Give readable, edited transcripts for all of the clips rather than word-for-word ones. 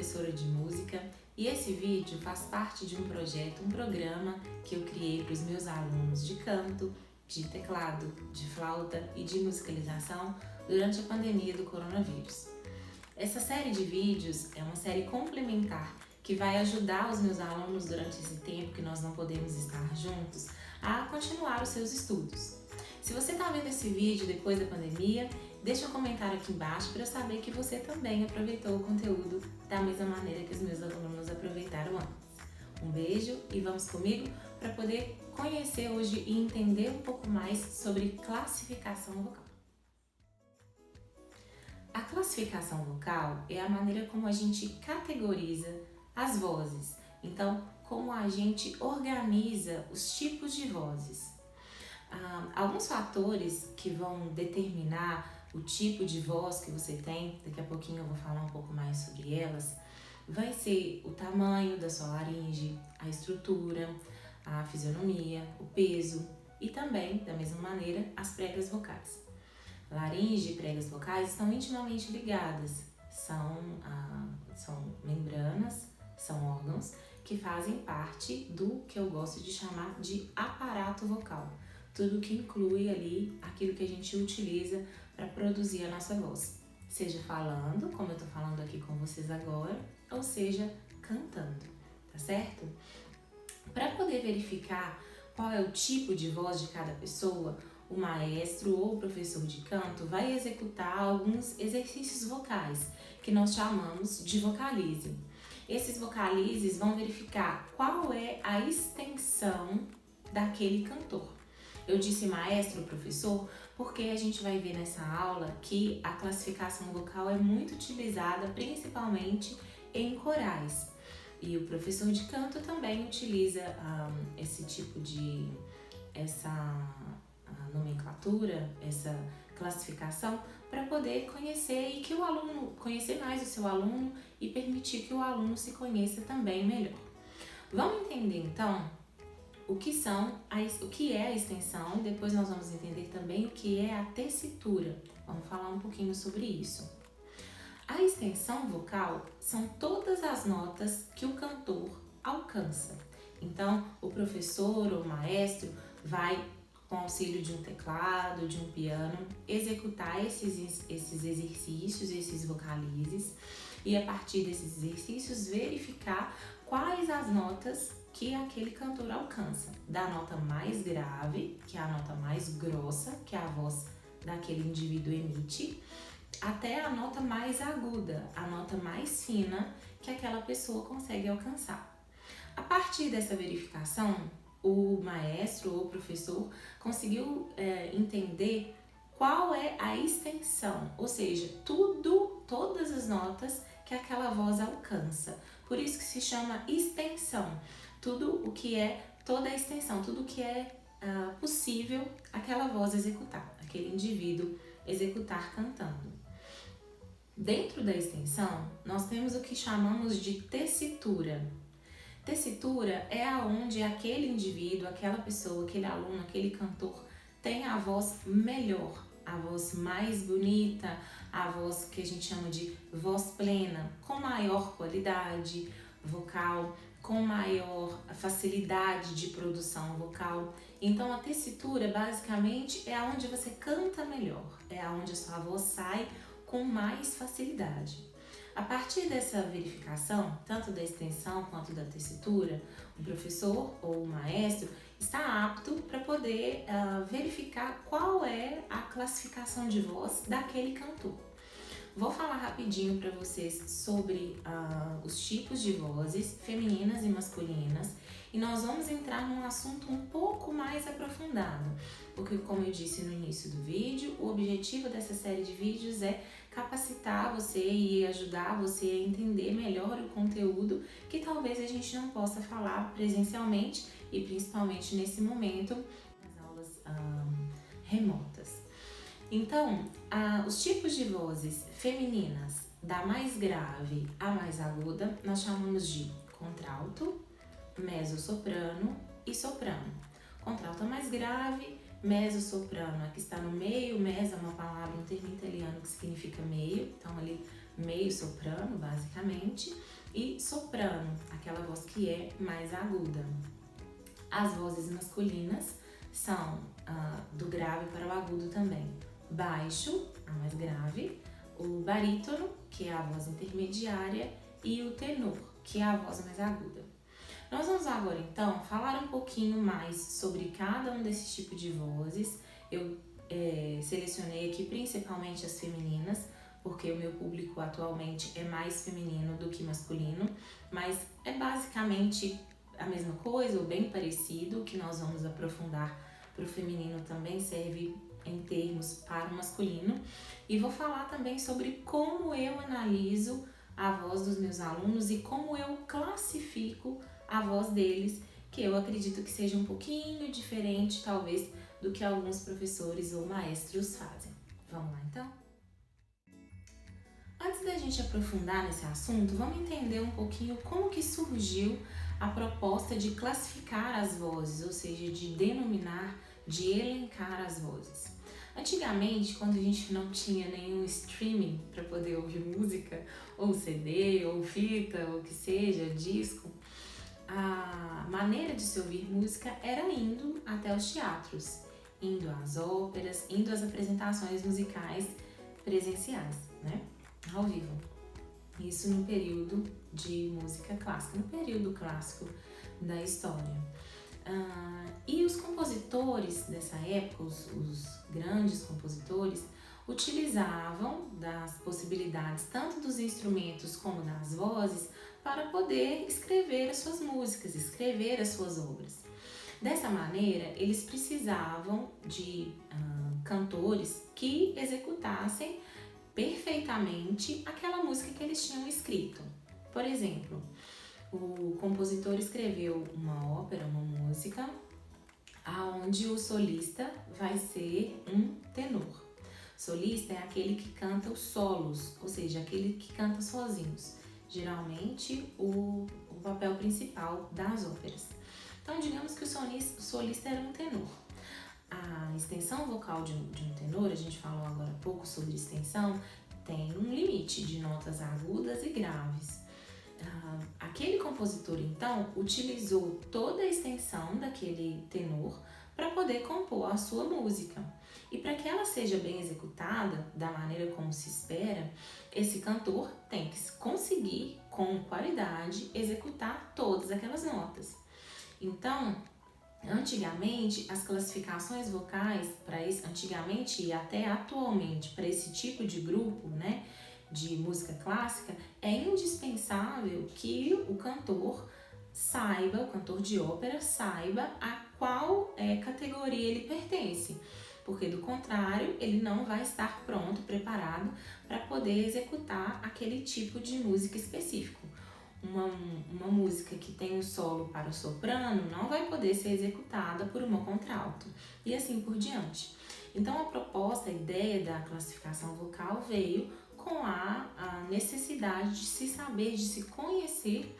professora de música e esse vídeo faz parte de um projeto, um programa que eu criei para os meus alunos de canto, de teclado, de flauta e de musicalização durante a pandemia do coronavírus. Essa série de vídeos é uma série complementar que vai ajudar os meus alunos durante esse tempo que nós não podemos estar juntos a continuar os seus estudos. Se você está vendo esse vídeo depois da pandemia, deixa um comentário aqui embaixo para eu saber que você também aproveitou o conteúdo da mesma maneira que os meus alunos aproveitaram antes. Um beijo e vamos comigo para poder conhecer hoje e entender um pouco mais sobre classificação vocal. A classificação vocal é a maneira como a gente categoriza as vozes, então como a gente organiza os tipos de vozes. Alguns fatores que vão determinar o tipo de voz que você tem, daqui a pouquinho eu vou falar um pouco mais sobre elas, vai ser o tamanho da sua laringe, a estrutura, a fisionomia, o peso e também, da mesma maneira, as pregas vocais. Laringe e pregas vocais estão intimamente ligadas, são membranas, são órgãos que fazem parte do que eu gosto de chamar de aparato vocal. Tudo que inclui ali aquilo que a gente utiliza para produzir a nossa voz. Seja falando, como eu estou falando aqui com vocês agora, ou seja, cantando, tá certo? Para poder verificar qual é o tipo de voz de cada pessoa, o maestro ou o professor de canto vai executar alguns exercícios vocais, que nós chamamos de vocalize. Esses vocalizes vão verificar qual é a extensão daquele cantor. Eu disse maestro, professor, porque a gente vai ver nessa aula que a classificação vocal é muito utilizada principalmente em corais. E o professor de canto também utiliza essa nomenclatura, essa classificação para poder conhecer mais o seu aluno e permitir que o aluno se conheça também melhor. Vamos entender então o que é a extensão, depois nós vamos entender também o que é a tessitura. Vamos falar um pouquinho sobre isso. A extensão vocal são todas as notas que o cantor alcança. Então, o professor ou maestro vai, com auxílio de um teclado, de um piano, executar esses exercícios, esses vocalizes, e a partir desses exercícios verificar quais as notas que aquele cantor alcança, da nota mais grave, que é a nota mais grossa, que a voz daquele indivíduo emite, até a nota mais aguda, a nota mais fina que aquela pessoa consegue alcançar. A partir dessa verificação, o maestro ou o professor conseguiu entender qual é a extensão, ou seja, todas as notas que aquela voz alcança. Por isso que se chama extensão. Toda a extensão, tudo que é possível aquela voz executar, aquele indivíduo executar cantando. Dentro da extensão, nós temos o que chamamos de tessitura. Tessitura é aonde aquele indivíduo, aquela pessoa, aquele aluno, aquele cantor tem a voz melhor, a voz mais bonita, a voz que a gente chama de voz plena, com maior qualidade vocal, com maior facilidade de produção vocal. Então a tessitura basicamente é aonde você canta melhor, é aonde a sua voz sai com mais facilidade. A partir dessa verificação, tanto da extensão quanto da tessitura, o professor ou o maestro está apto para poder verificar qual é a classificação de voz daquele cantor. Vou falar rapidinho para vocês sobre os tipos de vozes femininas e masculinas e nós vamos entrar num assunto um pouco mais aprofundado, porque como eu disse no início do vídeo, o objetivo dessa série de vídeos é capacitar você e ajudar você a entender melhor o conteúdo que talvez a gente não possa falar presencialmente e principalmente nesse momento nas aulas remotas. Então, os tipos de vozes femininas, da mais grave à mais aguda, nós chamamos de contralto, mezzo-soprano e soprano. Contralto é mais grave, mezzo-soprano é que está no meio, mezzo é uma palavra, um termo italiano que significa meio, então ali meio-soprano basicamente, e soprano, aquela voz que é mais aguda. As vozes masculinas são do grave para o agudo também. Baixo, a mais grave, o barítono, que é a voz intermediária, e o tenor, que é a voz mais aguda. Nós vamos agora então falar um pouquinho mais sobre cada um desses tipos de vozes. Eu selecionei aqui principalmente as femininas, porque o meu público atualmente é mais feminino do que masculino, mas é basicamente a mesma coisa ou bem parecido. O que nós vamos aprofundar para o feminino também serve em termos para o masculino. E vou falar também sobre como eu analiso a voz dos meus alunos e como eu classifico a voz deles, que eu acredito que seja um pouquinho diferente, talvez, do que alguns professores ou maestros fazem. Vamos lá, então? Antes da gente aprofundar nesse assunto, vamos entender um pouquinho como que surgiu a proposta de classificar as vozes, ou seja, de denominar, de elencar as vozes. Antigamente, quando a gente não tinha nenhum streaming para poder ouvir música, ou CD, ou fita, ou que seja, disco, a maneira de se ouvir música era indo até os teatros, indo às óperas, indo às apresentações musicais presenciais, né? Ao vivo. Isso no período de música clássica, no período clássico da história. E os compositores dessa época, os grandes compositores, utilizavam das possibilidades tanto dos instrumentos como das vozes para poder escrever as suas músicas, escrever as suas obras. Dessa maneira, eles precisavam de cantores que executassem perfeitamente aquela música que eles tinham escrito. Por exemplo, o compositor escreveu uma ópera, uma música, onde o solista vai ser um tenor. Solista é aquele que canta os solos, ou seja, aquele que canta sozinhos. Geralmente, o papel principal das óperas. Então, digamos que o solista era um tenor. A extensão vocal de um tenor, a gente falou agora há pouco sobre extensão, tem um limite de notas agudas e graves. Aquele compositor, então, utilizou toda a extensão daquele tenor para poder compor a sua música. E para que ela seja bem executada, da maneira como se espera, esse cantor tem que conseguir, com qualidade, executar todas aquelas notas. Então, antigamente, as classificações vocais, antigamente e até atualmente, para esse tipo de grupo, né, de música clássica, é indispensável que o cantor de ópera saiba a qual categoria ele pertence, porque do contrário, ele não vai estar pronto, preparado para poder executar aquele tipo de música específico. Uma música que tem um solo para o soprano não vai poder ser executada por uma contralto e assim por diante. Então a proposta, a ideia da classificação vocal veio com a necessidade de se saber, de se conhecer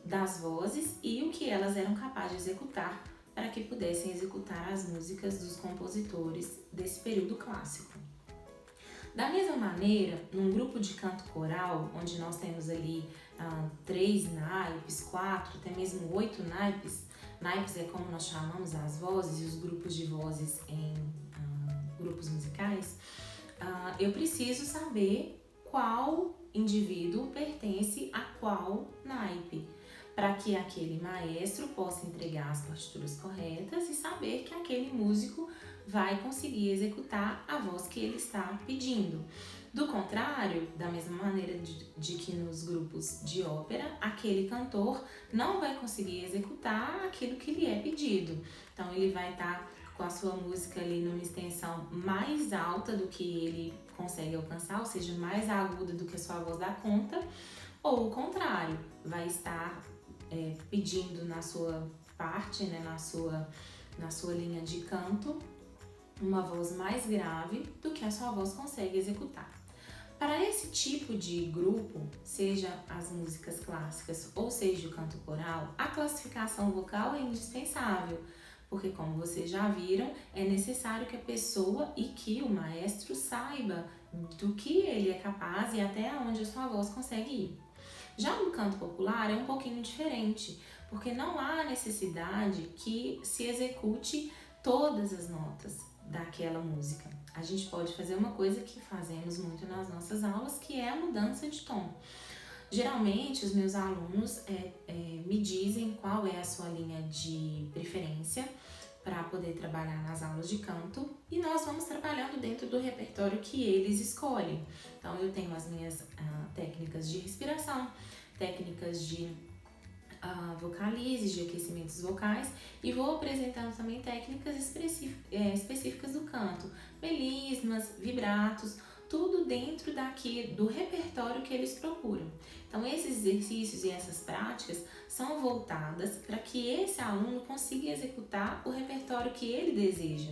das vozes e o que elas eram capazes de executar para que pudessem executar as músicas dos compositores desse período clássico. Da mesma maneira, num grupo de canto coral, onde nós temos ali 3 naipes, 4, até mesmo 8 naipes, naipes é como nós chamamos as vozes e os grupos de vozes em grupos musicais, eu preciso saber qual indivíduo pertence a qual naipe, para que aquele maestro possa entregar as partituras corretas e saber que aquele músico vai conseguir executar a voz que ele está pedindo. Do contrário, da mesma maneira de que nos grupos de ópera, aquele cantor não vai conseguir executar aquilo que lhe é pedido. Então ele vai estar com a sua música ali numa extensão mais alta do que ele consegue alcançar, ou seja, mais aguda do que a sua voz dá conta, ou o contrário, vai estar pedindo na sua parte, né, na sua linha de canto, uma voz mais grave do que a sua voz consegue executar. Para esse tipo de grupo, seja as músicas clássicas ou seja o canto coral, a classificação vocal é indispensável, porque como vocês já viram, é necessário que a pessoa e que o maestro saiba do que ele é capaz e até onde a sua voz consegue ir. Já no canto popular é um pouquinho diferente, porque não há necessidade que se execute todas as notas daquela música. A gente pode fazer uma coisa que fazemos muito nas nossas aulas, que é a mudança de tom. Geralmente, os meus alunos me dizem qual é a sua linha de preferência para poder trabalhar nas aulas de canto e nós vamos trabalhando dentro do repertório que eles escolhem. Então, eu tenho as minhas técnicas de respiração, técnicas de vocalizes, de aquecimentos vocais e vou apresentando também técnicas específicas do canto, melismas, vibratos, tudo dentro do repertório que eles procuram. Então, esses exercícios e essas práticas são voltadas para que esse aluno consiga executar o repertório que ele deseja.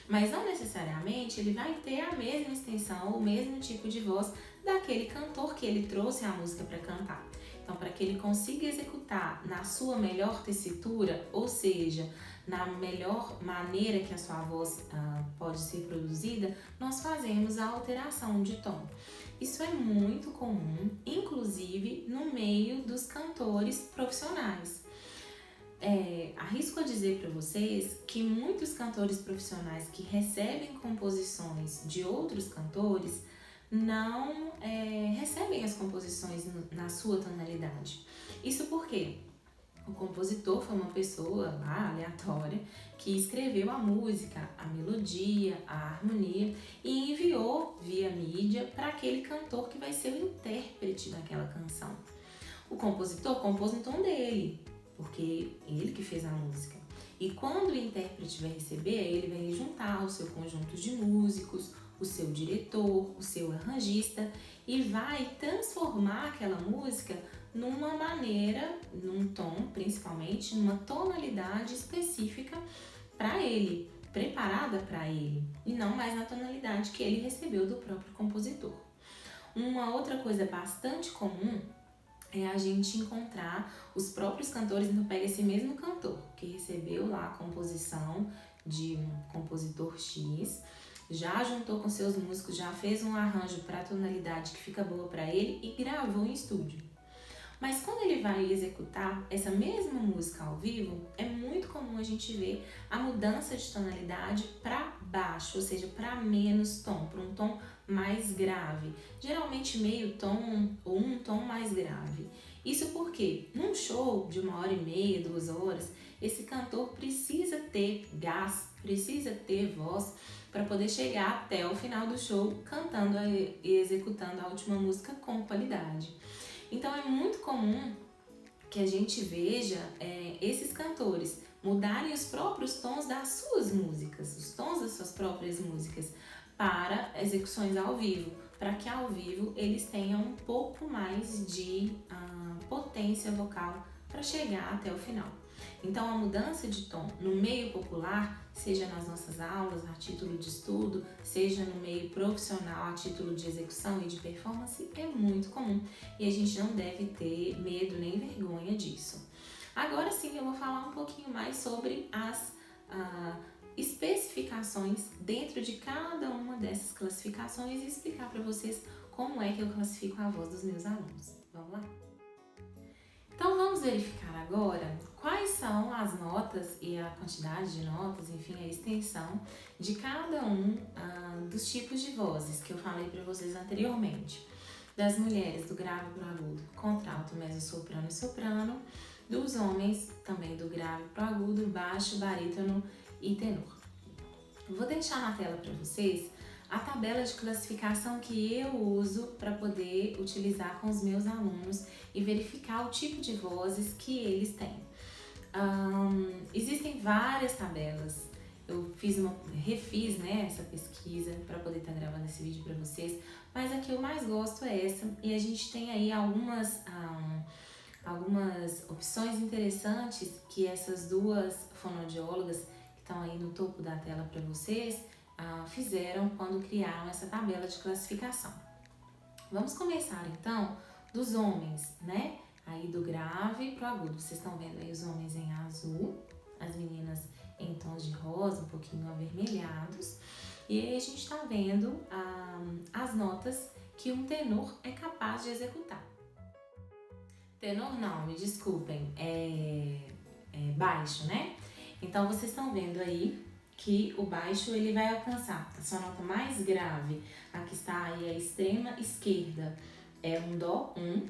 Mas não necessariamente ele vai ter a mesma extensão ou o mesmo tipo de voz daquele cantor que ele trouxe a música para cantar. Então, para que ele consiga executar na sua melhor tessitura, ou seja, na melhor maneira que a sua voz pode ser produzida, nós fazemos a alteração de tom. Isso é muito comum, inclusive no meio dos cantores profissionais. Arrisco a dizer para vocês que muitos cantores profissionais que recebem composições de outros cantores não recebem as composições na sua tonalidade. Isso porque o compositor foi uma pessoa lá, aleatória, que escreveu a música, a melodia, a harmonia e enviou via mídia para aquele cantor que vai ser o intérprete daquela canção. O compositor compôs no tom dele, porque ele que fez a música. E quando o intérprete vai receber, ele vai juntar o seu conjunto de músicos, o seu diretor, o seu arranjista e vai transformar aquela música numa maneira, num tom, principalmente, numa tonalidade específica para ele, preparada para ele, e não mais na tonalidade que ele recebeu do próprio compositor. Uma outra coisa bastante comum é a gente encontrar os próprios cantores, então pega esse mesmo cantor que recebeu lá a composição de um compositor X, já juntou com seus músicos, já fez um arranjo para a tonalidade que fica boa para ele e gravou em estúdio. Mas quando ele vai executar essa mesma música ao vivo, é muito comum a gente ver a mudança de tonalidade para baixo, ou seja, para menos tom, para um tom mais grave. Geralmente meio tom ou um tom mais grave. Isso porque num show de 1h30, 2 horas, esse cantor precisa ter gás, precisa ter voz para poder chegar até o final do show cantando e executando a última música com qualidade. Então é muito comum que a gente veja esses cantores mudarem os próprios tons das suas músicas, os tons das suas próprias músicas para execuções ao vivo, para que ao vivo eles tenham um pouco mais de potência vocal para chegar até o final. Então a mudança de tom no meio popular, seja nas nossas aulas, a título de estudo, seja no meio profissional, a título de execução e de performance, é muito comum e a gente não deve ter medo nem vergonha disso. Agora sim eu vou falar um pouquinho mais sobre as especificações dentro de cada uma dessas classificações e explicar para vocês como é que eu classifico a voz dos meus alunos. Vamos lá? Então vamos verificar agora quais são as notas e a quantidade de notas, enfim, a extensão de cada um dos tipos de vozes que eu falei para vocês anteriormente. Das mulheres, do grave para o agudo, contralto, mezzo-soprano e soprano. Dos homens, também do grave para o agudo, baixo, barítono e tenor. Vou deixar na tela para vocês a tabela de classificação que eu uso para poder utilizar com os meus alunos e verificar o tipo de vozes que eles têm. Existem várias tabelas. Eu refiz essa pesquisa para poder estar gravando esse vídeo para vocês, mas a que eu mais gosto é essa e a gente tem aí algumas opções interessantes que essas duas fonoaudiólogas que estão aí no topo da tela para vocês fizeram quando criaram essa tabela de classificação. Vamos começar então dos homens, né? Aí do grave pro agudo. Vocês estão vendo aí os homens em azul, as meninas em tons de rosa, um pouquinho avermelhados. E aí a gente tá vendo as notas que um tenor é capaz de executar. Tenor não, me desculpem, é baixo, né? Então vocês estão vendo aí que o baixo ele vai alcançar a sua nota mais grave, a que está aí à extrema esquerda, é um Dó 1,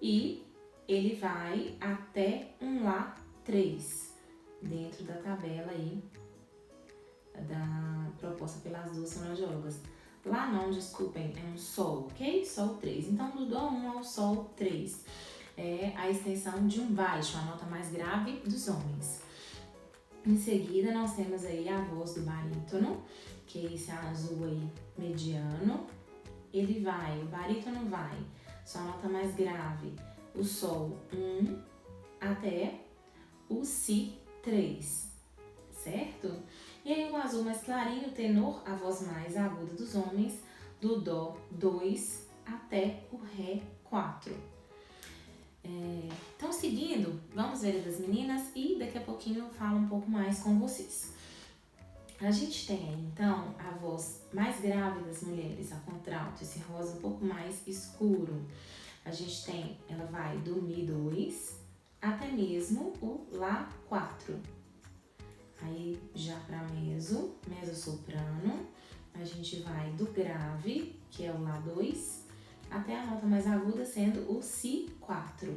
e ele vai até um Lá 3, dentro da tabela aí proposta pelas duas fonoaudiólogas. Lá não, desculpem, é um Sol, ok? Sol 3. Então, do Dó 1 ao Sol 3 é a extensão de um baixo, a nota mais grave dos homens. Em seguida, nós temos aí a voz do barítono, que é esse azul aí mediano. O barítono vai, sua nota mais grave, o Sol 1 até o Si 3, certo? E aí o azul mais clarinho, o tenor, a voz mais aguda dos homens, do Dó 2 até o Ré 4. Então, seguindo, vamos ver a das meninas e daqui a pouquinho eu falo um pouco mais com vocês. A gente tem aí, então, a voz mais grave das mulheres, a contralto, esse rosa um pouco mais escuro. A gente tem, ela vai do Mi 2 até mesmo o Lá 4. Aí já para mezzo-soprano, a gente vai do grave, que é o Lá 2, até a nota mais aguda sendo o Si 4.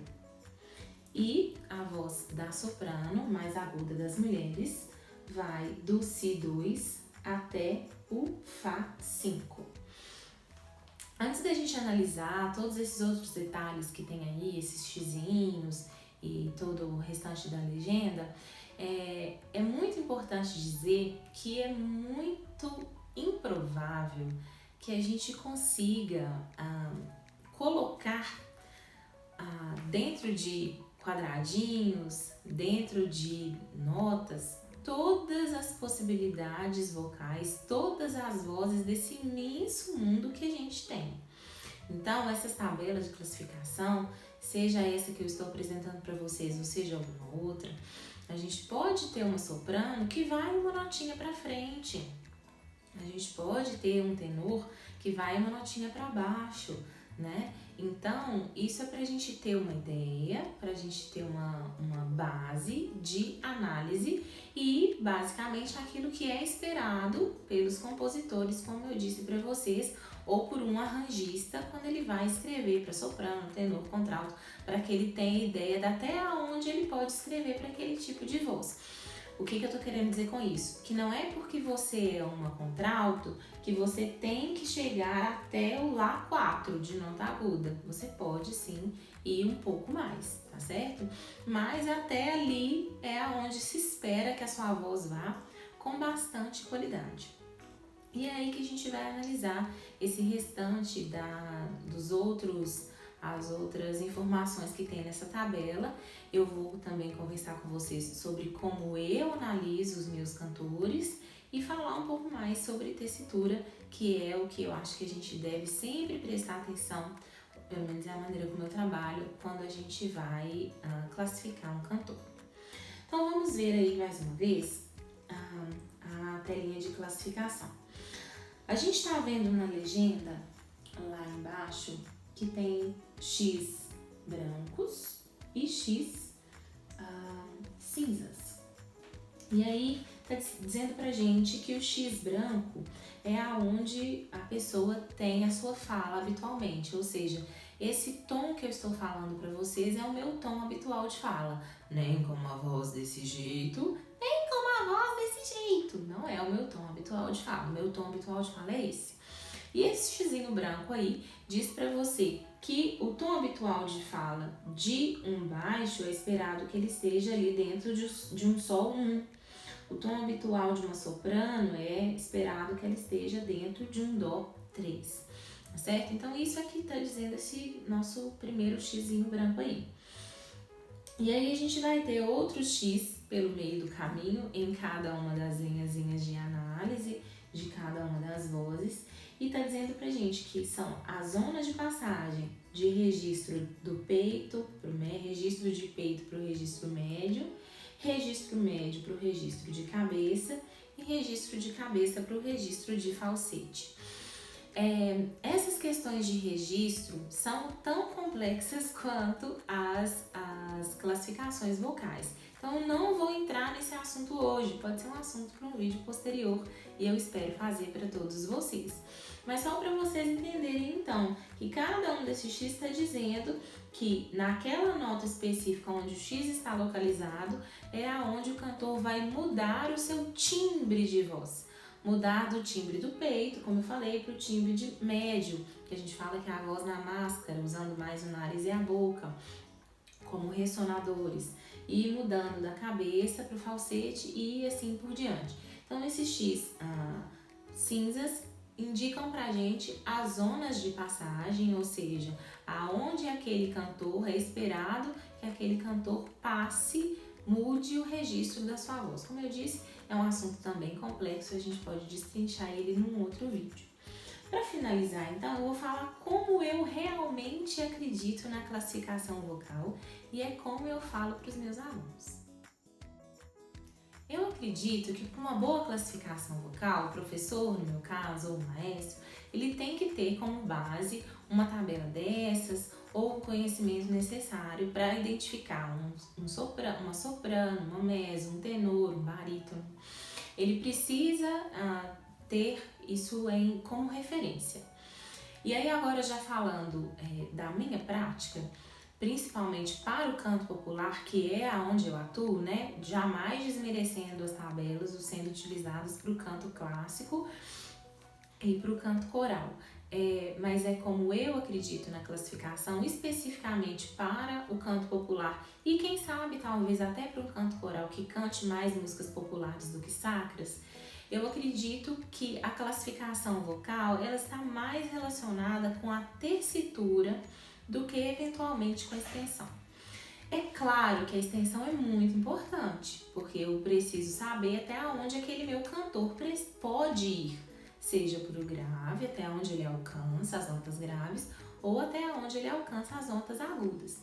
E a voz da soprano, mais aguda das mulheres, vai do Si 2 até o Fá 5. Antes da gente analisar todos esses outros detalhes que tem aí, esses xizinhos e todo o restante da legenda, é muito importante dizer que é muito improvável que a gente consiga colocar dentro de quadradinhos, dentro de notas, todas as possibilidades vocais, todas as vozes desse imenso mundo que a gente tem. Então, essas tabelas de classificação, seja essa que eu estou apresentando para vocês, ou seja alguma outra, a gente pode ter uma soprano que vai uma notinha para frente. A gente pode ter um tenor que vai uma notinha para baixo, né? Então, isso é para a gente ter uma ideia, para a gente ter uma base de análise e, basicamente, aquilo que é esperado pelos compositores, como eu disse para vocês, ou por um arranjista quando ele vai escrever para soprano, tenor, contralto, para que ele tenha ideia de até onde ele pode escrever para aquele tipo de voz. O que eu tô querendo dizer com isso? Que não é porque você é uma contralto que você tem que chegar até o Lá 4 de nota aguda. Você pode sim ir um pouco mais, tá certo? Mas até ali é aonde se espera que a sua voz vá com bastante qualidade. E é aí que a gente vai analisar esse restante as outras informações que tem nessa tabela. Eu vou também conversar com vocês sobre como eu analiso os meus cantores e falar um pouco mais sobre tessitura, que é o que eu acho que a gente deve sempre prestar atenção, pelo menos é a maneira como eu trabalho, quando a gente vai classificar um cantor. Então vamos ver aí mais uma vez a telinha de classificação. A gente está vendo na legenda, lá embaixo, que tem X brancos e X cinzas. E aí tá dizendo pra gente que o X branco é aonde a pessoa tem a sua fala habitualmente, ou seja, esse tom que eu estou falando para vocês é o meu tom habitual de fala. Nem com uma voz desse jeito, nem com uma voz desse jeito. Não é o meu tom habitual de fala. O meu tom habitual de fala é esse. E esse xizinho branco aí diz para você que o tom habitual de fala de um baixo é esperado que ele esteja ali dentro de um Sol 1. O tom habitual de uma soprano é esperado que ela esteja dentro de um Dó 3, tá certo? Então isso aqui está dizendo esse nosso primeiro xizinho branco aí. E aí a gente vai ter outros X pelo meio do caminho em cada uma das linhazinhas de análise de cada uma das vozes. E tá dizendo pra gente que são as zonas de passagem de registro do peito pro registro de peito para o registro médio para o registro de cabeça e registro de cabeça para o registro de falsete. Essas questões de registro são tão complexas quanto as classificações vocais. Então, eu não vou entrar nesse assunto hoje, pode ser um assunto para um vídeo posterior e eu espero fazer para todos vocês. Mas só para vocês entenderem, então, que cada um desses X está dizendo que naquela nota específica onde o X está localizado é aonde o cantor vai mudar o seu timbre de voz. Mudar do timbre do peito, como eu falei, para o timbre de médio, que a gente fala que é a voz na máscara, usando mais o nariz e a boca, como ressonadores, e mudando da cabeça para o falsete e assim por diante. Então, esses X cinzas indicam pra gente as zonas de passagem, ou seja, aonde aquele cantor é esperado que aquele cantor passe, mude o registro da sua voz. Como eu disse, é um assunto também complexo, a gente pode destrinchar ele num outro vídeo. Para finalizar, então, eu vou falar como eu realmente acredito na classificação vocal e é como eu falo para os meus alunos. Eu acredito que para uma boa classificação vocal, o professor, no meu caso, ou o maestro, ele tem que ter como base uma tabela dessas ou o conhecimento necessário para identificar uma soprano, uma meso, um tenor, um barítono. Ele precisa ter isso como referência. E aí agora já falando da minha prática, principalmente para o canto popular, que é aonde eu atuo, né? Jamais desmerecendo as tabelas sendo utilizadas para o canto clássico e para o canto coral. Mas é como eu acredito na classificação especificamente para o canto popular e quem sabe talvez até para o canto coral que cante mais músicas populares do que sacras. Eu acredito que a classificação vocal ela está mais relacionada com a tessitura do que eventualmente com a extensão. É claro que a extensão é muito importante, porque eu preciso saber até onde aquele meu cantor pode ir, seja para o grave, até onde ele alcança as notas graves, ou até onde ele alcança as notas agudas.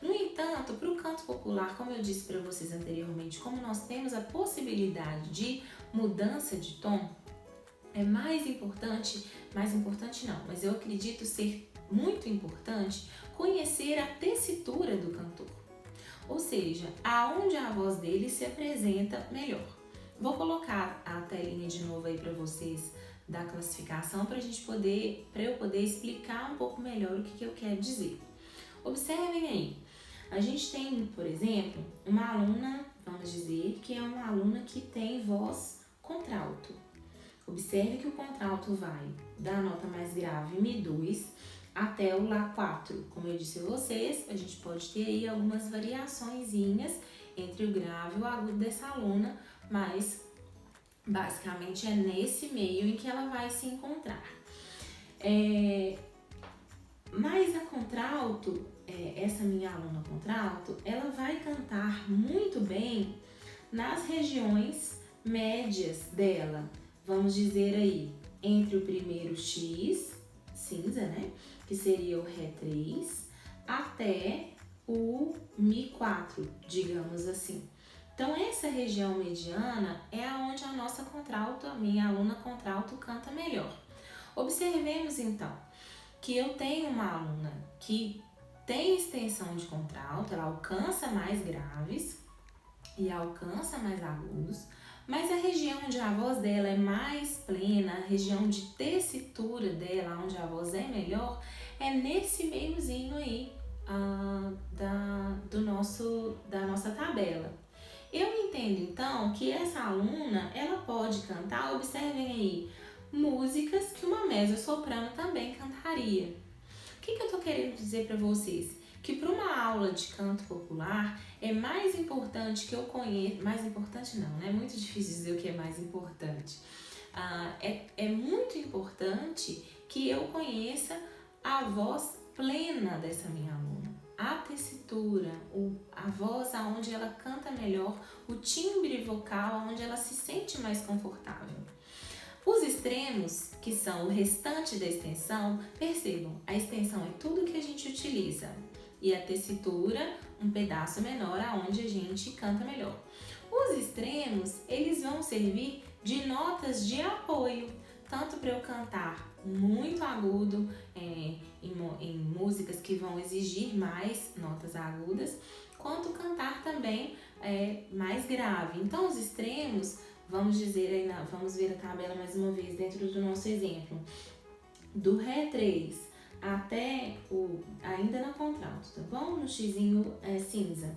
No entanto, para o canto popular, como eu disse para vocês anteriormente, como nós temos a possibilidade de mudança de tom, é mais importante não, mas eu acredito ser muito importante conhecer a tessitura do cantor, ou seja, aonde a voz dele se apresenta melhor. Vou colocar a telinha de novo aí para vocês da classificação para eu poder explicar um pouco melhor o que eu quero dizer. Observem aí, a gente tem, por exemplo, uma aluna, vamos dizer, que é uma aluna que tem voz contralto. Observe que o contralto vai da nota mais grave Mi2 até o Lá4. Como eu disse a vocês, a gente pode ter aí algumas variaçõezinhas entre o grave e o agudo dessa aluna, mas basicamente é nesse meio em que ela vai se encontrar. Mas a contralto, essa minha aluna contralto, ela vai cantar muito bem nas regiões médias dela. Vamos dizer aí, entre o primeiro X, cinza, né? Que seria o Ré 3, até o Mi 4, digamos assim. Então, essa região mediana é onde a nossa contralto, a minha aluna contralto, canta melhor. Observemos então que eu tenho uma aluna que tem extensão de contralto, ela alcança mais graves e alcança mais agudos, mas a região onde a voz dela é mais plena, a região de tessitura dela, onde a voz é melhor, é nesse meiozinho aí da nossa tabela. Eu entendo então que essa aluna, ela pode cantar, observem aí, músicas que uma mezzo-soprano também cantaria. O que eu tô querendo dizer para vocês? Que para uma aula de canto popular é mais importante que eu conheça, mais importante não, né? É muito difícil dizer o que é mais importante. É muito importante que eu conheça a voz plena dessa minha aluna, a tessitura, a voz aonde ela canta melhor, o timbre vocal onde ela se sente mais confortável. Os extremos, que são o restante da extensão, percebam, a extensão é tudo que a gente utiliza e a tessitura, um pedaço menor aonde a gente canta melhor. Os extremos, eles vão servir de notas de apoio tanto para eu cantar muito agudo em músicas que vão exigir mais notas agudas, quanto cantar também mais grave. Então, os extremos, vamos ver a tabela mais uma vez dentro do nosso exemplo. Do Ré 3 até ainda na contralto, tá bom? No xizinho cinza.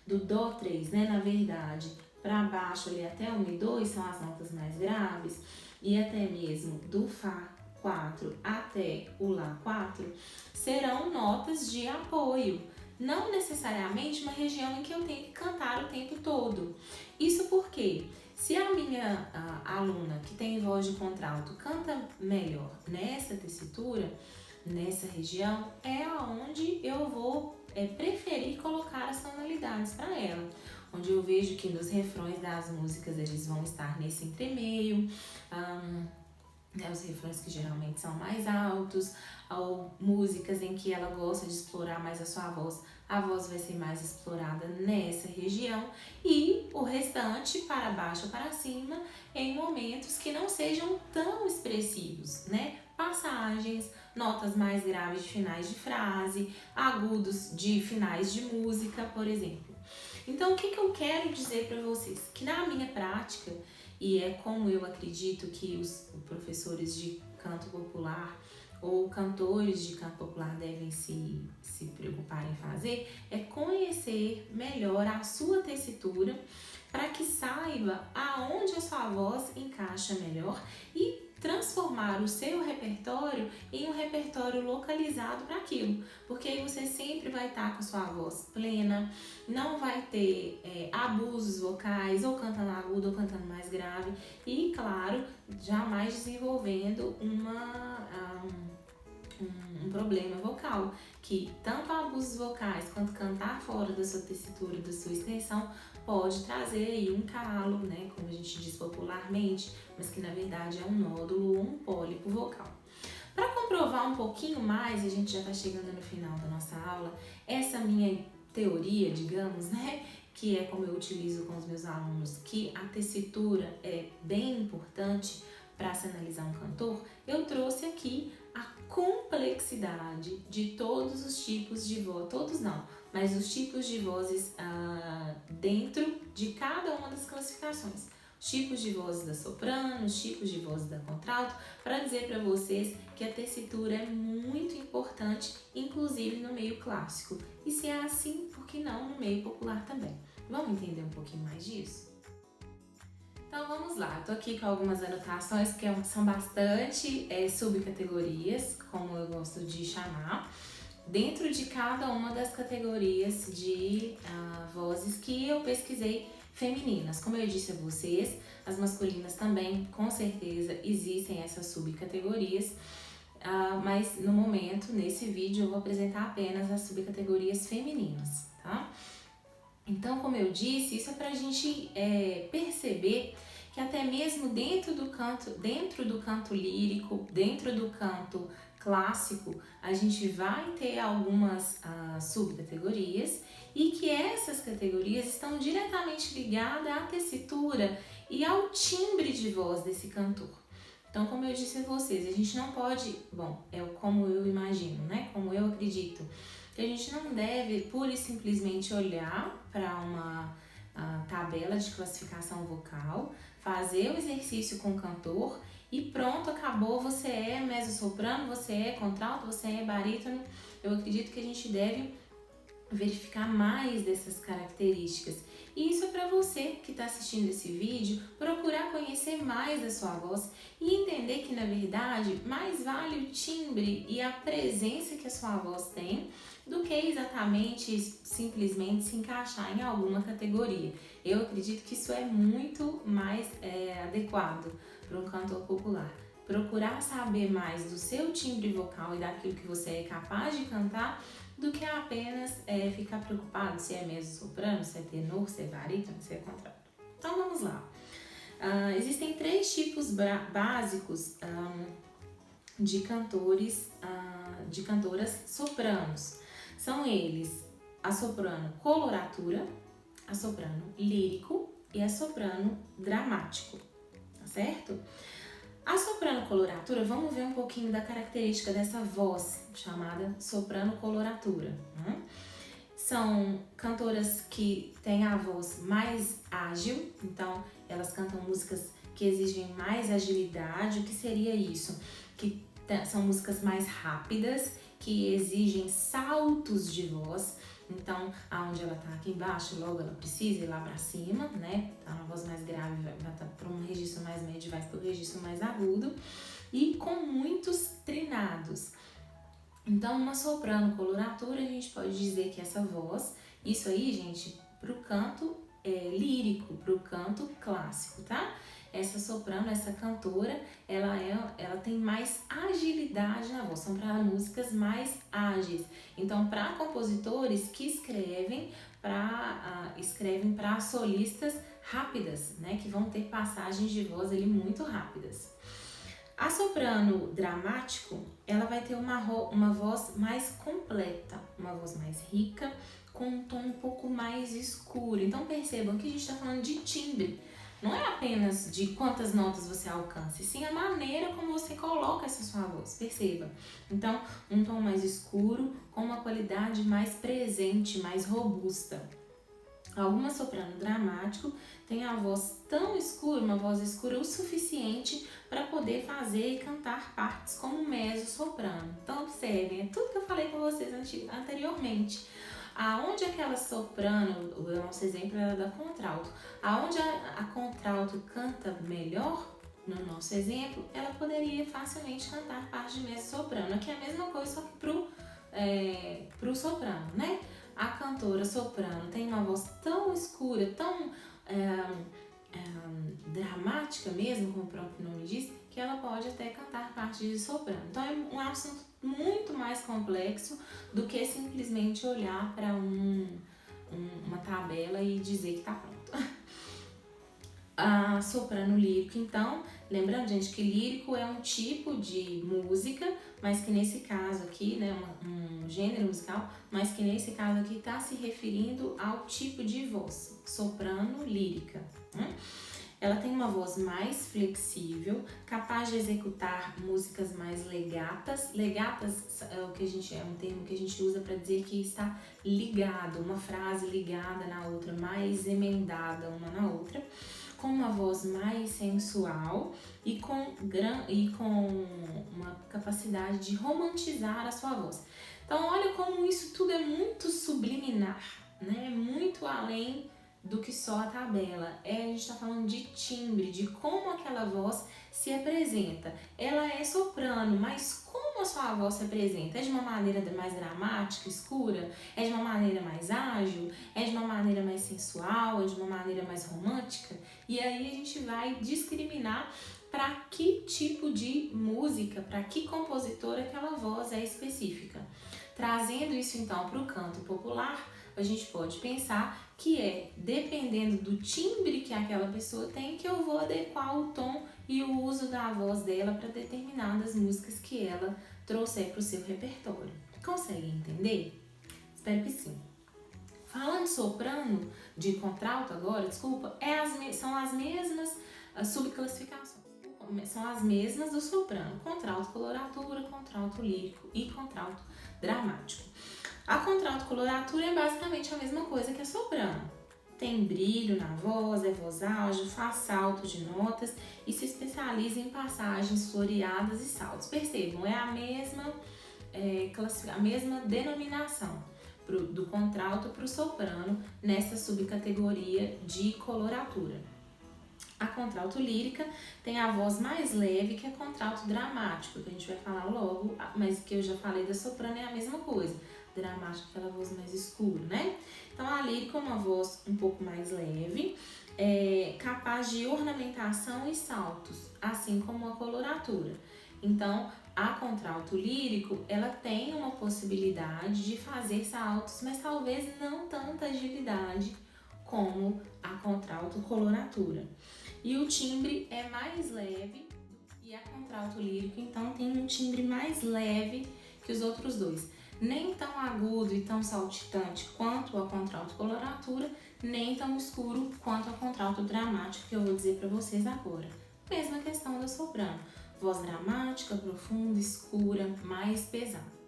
Do Dó 3, né, na verdade, para baixo ali até o Mi 2 são as notas mais graves, e até mesmo do Fá 4 até o Lá 4 serão notas de apoio, não necessariamente uma região em que eu tenho que cantar o tempo todo. Isso porque se a minha aluna que tem voz de contralto canta melhor nessa tessitura, nessa região, é aonde eu vou preferir colocar as tonalidades para ela. Onde eu vejo que nos refrões das músicas eles vão estar nesse entremeio, os refrões que geralmente são mais altos, ou músicas em que ela gosta de explorar mais a voz vai ser mais explorada nessa região, e o restante para baixo ou para cima em momentos que não sejam tão expressivos, né? Passagens, notas mais graves de finais de frase, agudos de finais de música, por exemplo. Então, o que eu quero dizer para vocês? Que na minha prática, e é como eu acredito que os professores de canto popular ou cantores de canto popular devem se preocupar em fazer, é conhecer melhor a sua tessitura para que saiba aonde a sua voz encaixa melhor e transformar o seu repertório em um repertório localizado para aquilo, porque aí você sempre vai estar com a sua voz plena, não vai ter abusos vocais, ou cantando agudo ou cantando mais grave, e claro, jamais desenvolvendo um problema vocal, que tanto abusos vocais quanto cantar fora da sua tessitura, da sua extensão, pode trazer aí um calo, né, como a gente diz popularmente, mas que na verdade é um nódulo ou um pólipo vocal. Para comprovar um pouquinho mais, a gente já está chegando no final da nossa aula, essa minha teoria, digamos, né, que é como eu utilizo com os meus alunos, que a tessitura é bem importante para se analisar um cantor, eu trouxe aqui a complexidade de todos os tipos de voz, todos não, mas os tipos de vozes dentro de cada uma das classificações. Os tipos de vozes da soprano, os tipos de vozes da contralto, para dizer para vocês que a tessitura é muito importante, inclusive no meio clássico. E se é assim, por que não no meio popular também? Vamos entender um pouquinho mais disso? Então vamos lá, eu tô aqui com algumas anotações que são bastante subcategorias, como eu gosto de chamar, dentro de cada uma das categorias de vozes que eu pesquisei femininas. Como eu disse a vocês, as masculinas também, com certeza, existem essas subcategorias, mas no momento, nesse vídeo, eu vou apresentar apenas as subcategorias femininas, tá? Então, como eu disse, isso é para a gente perceber que até mesmo dentro do canto lírico, dentro do canto clássico, a gente vai ter algumas subcategorias, e que essas categorias estão diretamente ligadas à tessitura e ao timbre de voz desse cantor. Então, como eu disse a vocês, a gente não pode, é como eu imagino, né? Como eu acredito, que a gente não deve pura e simplesmente olhar para uma tabela de classificação vocal, fazer o exercício com o cantor e pronto, acabou, você é mezzo-soprano, você é contralto, você é barítono. Eu acredito que a gente deve verificar mais dessas características. E isso é para você que está assistindo esse vídeo, procurar conhecer mais da sua voz e entender que, na verdade, mais vale o timbre e a presença que a sua voz tem do que exatamente, simplesmente se encaixar em alguma categoria. Eu acredito que isso é muito mais adequado para um cantor popular. Procurar saber mais do seu timbre vocal e daquilo que você é capaz de cantar, do que apenas ficar preocupado se é mezzo-soprano, se é tenor, se é barítono, se é contralto. Então vamos lá. Existem 3 tipos básicos de cantores, de cantoras sopranos. São eles a soprano coloratura, a soprano lírico e a soprano dramático, tá certo? A soprano coloratura, vamos ver um pouquinho da característica dessa voz chamada soprano coloratura. São cantoras que têm a voz mais ágil, então elas cantam músicas que exigem mais agilidade. O que seria isso? Que são músicas mais rápidas, que exigem saltos de voz. Então, aonde ela tá aqui embaixo, logo ela precisa ir lá pra cima, né? Tá uma voz mais grave, vai para um registro mais médio, vai pro registro mais agudo. E com muitos trinados. Então, uma soprano coloratura, a gente pode dizer que essa voz, isso aí, gente, pro canto lírico, pro canto clássico, tá? Essa soprano, essa cantora, ela tem mais agilidade na voz, são para músicas mais ágeis. Então, para compositores que escrevem para solistas rápidas, né, que vão ter passagens de voz ali muito rápidas. A soprano dramático, ela vai ter uma voz mais completa, uma voz mais rica, com um tom um pouco mais escuro. Então percebam que a gente está falando de timbre. Não é apenas de quantas notas você alcança, e sim a maneira como você coloca essa sua voz, perceba. Então, um tom mais escuro, com uma qualidade mais presente, mais robusta. Alguma soprano dramático tem a voz tão escura, uma voz escura o suficiente para poder fazer e cantar partes como mezzo-soprano. Então observem, é tudo que eu falei com vocês anteriormente. Aonde aquela soprano, o nosso exemplo era da contralto, aonde a contralto canta melhor, no nosso exemplo, ela poderia facilmente cantar parte de mezzo-soprano. Aqui é a mesma coisa, só que pro soprano, né? A cantora soprano tem uma voz tão escura, tão dramática mesmo, como o próprio nome diz, que ela pode até cantar parte de soprano. Então é um assunto muito mais complexo do que simplesmente olhar para uma tabela e dizer que está pronto. A soprano lírico, então, lembrando, gente, que lírico é um tipo de música, mas que nesse caso aqui, né, um gênero musical, mas que nesse caso aqui está se referindo ao tipo de voz, soprano lírica. Ela tem uma voz mais flexível, capaz de executar músicas mais legatas. Legatas é um termo que a gente usa para dizer que está ligado, uma frase ligada na outra, mais emendada uma na outra, com uma voz mais sensual e com uma capacidade de romantizar a sua voz. Então, olha como isso tudo é muito subliminar, né? Muito além do que só a tabela. A gente está falando de timbre, de como aquela voz se apresenta. Ela é soprano, mas como a sua voz se apresenta? É de uma maneira mais dramática, escura? É de uma maneira mais ágil? É de uma maneira mais sensual? É de uma maneira mais romântica? E aí a gente vai discriminar para que tipo de música, para que compositor aquela voz é específica. Trazendo isso então para o canto popular, a gente pode pensar que dependendo do timbre que aquela pessoa tem, que eu vou adequar o tom e o uso da voz dela para determinadas músicas que ela trouxer para o seu repertório. Conseguem entender? Espero que sim. Falando soprano, de contralto agora, desculpa, são as mesmas subclassificações. São as mesmas do soprano, contralto coloratura, contralto lírico e contralto dramático. A contralto coloratura é basicamente a mesma coisa que a soprano. Tem brilho na voz, é voz ágil, faz saltos de notas e se especializa em passagens floreadas e saltos. Percebam, é a mesma denominação do contralto para o soprano nessa subcategoria de coloratura. A contralto lírica tem a voz mais leve que a contralto dramático, que a gente vai falar logo, mas que eu já falei da soprano é a mesma coisa. Dramático, aquela voz mais escura, né? Então a lírica é uma voz um pouco mais leve, capaz de ornamentação e saltos, assim como a coloratura. Então a contralto lírico, ela tem uma possibilidade de fazer saltos, mas talvez não tanta agilidade como a contralto coloratura. E o timbre é mais leve, e a contralto lírico então tem um timbre mais leve que os outros dois. Nem tão agudo e tão saltitante quanto a contralto coloratura, nem tão escuro quanto a contralto dramático, que eu vou dizer para vocês agora. Mesma questão da soprano. voz dramática, profunda, escura, mais pesada.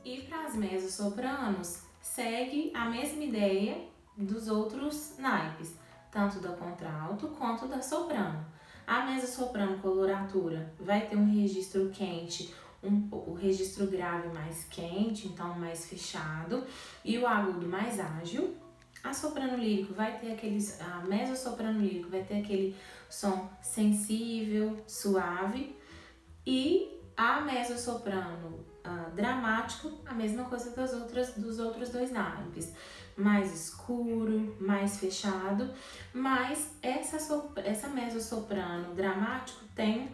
E para as mezzo-sopranos, segue a mesma ideia dos outros naipes, tanto da contralto quanto da soprano. A mezzo-soprano coloratura vai ter um registro quente, o registro grave mais quente, então mais fechado, e o agudo mais ágil. A soprano lírico vai ter a mezzo-soprano lírico vai ter aquele som sensível, suave, e a mezzo-soprano dramático, a mesma coisa dos outros dois naipes, mais escuro, mais fechado, mas essa mezzo-soprano dramático tem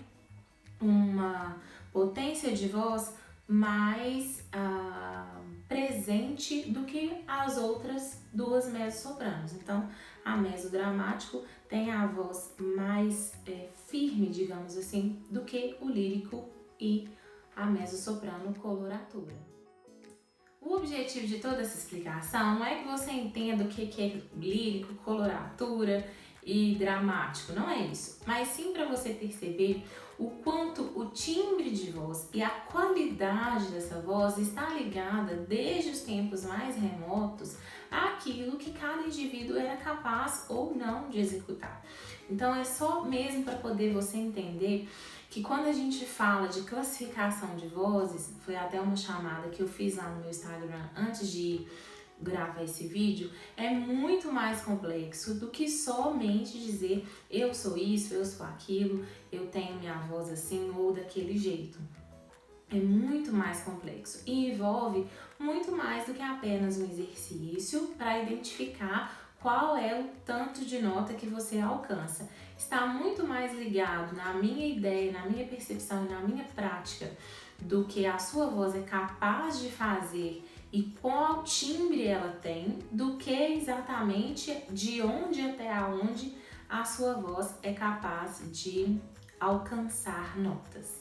uma potência de voz mais presente do que as outras duas mezzo-sopranos. Então, a mezzo-dramático tem a voz mais firme, digamos assim, do que o lírico e a mezzo-soprano coloratura. O objetivo de toda essa explicação não é que você entenda o que é lírico, coloratura e dramático, não é isso, mas sim para você perceber o quanto o timbre de voz e a qualidade dessa voz está ligada desde os tempos mais remotos àquilo que cada indivíduo era capaz ou não de executar. Então é só mesmo para poder você entender que quando a gente fala de classificação de vozes, foi até uma chamada que eu fiz lá no meu Instagram antes de gravar esse vídeo, é muito mais complexo do que somente dizer eu sou isso, eu sou aquilo, eu tenho minha voz assim ou daquele jeito. É muito mais complexo e envolve muito mais do que apenas um exercício para identificar qual é o tanto de nota que você alcança. Está muito mais ligado na minha ideia, na minha percepção e na minha prática do que a sua voz é capaz de fazer e qual timbre ela tem, do que exatamente de onde até aonde a sua voz é capaz de alcançar notas.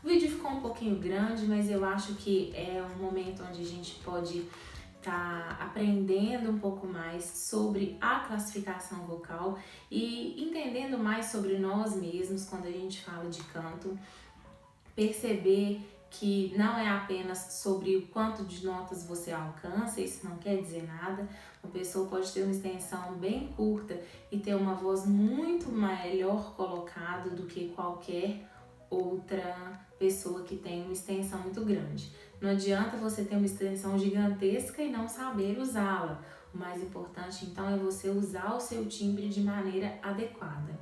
O vídeo ficou um pouquinho grande, mas eu acho que é um momento onde a gente pode estar aprendendo um pouco mais sobre a classificação vocal e entendendo mais sobre nós mesmos quando a gente fala de canto, perceber que não é apenas sobre o quanto de notas você alcança, isso não quer dizer nada. Uma pessoa pode ter uma extensão bem curta e ter uma voz muito melhor colocada do que qualquer outra pessoa que tem uma extensão muito grande. Não adianta você ter uma extensão gigantesca e não saber usá-la. O mais importante, então, é você usar o seu timbre de maneira adequada.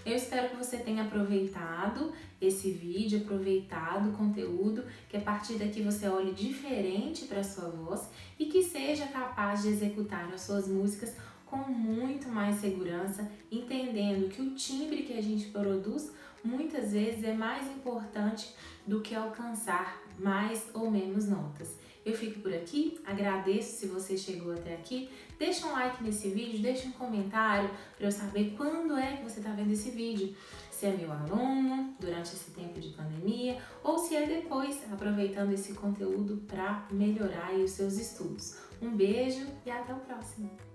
Eu espero que você tenha aproveitado esse vídeo, aproveitado o conteúdo, que a partir daqui você olhe diferente para a sua voz e que seja capaz de executar as suas músicas com muito mais segurança, entendendo que o timbre que a gente produz muitas vezes é mais importante do que alcançar mais ou menos notas. Eu fico por aqui, agradeço se você chegou até aqui, deixa um like nesse vídeo, deixa um comentário para eu saber quando é que você está vendo esse vídeo. Se é meu aluno, durante esse tempo de pandemia, ou se é depois, aproveitando esse conteúdo para melhorar aí os seus estudos. Um beijo e até o próximo!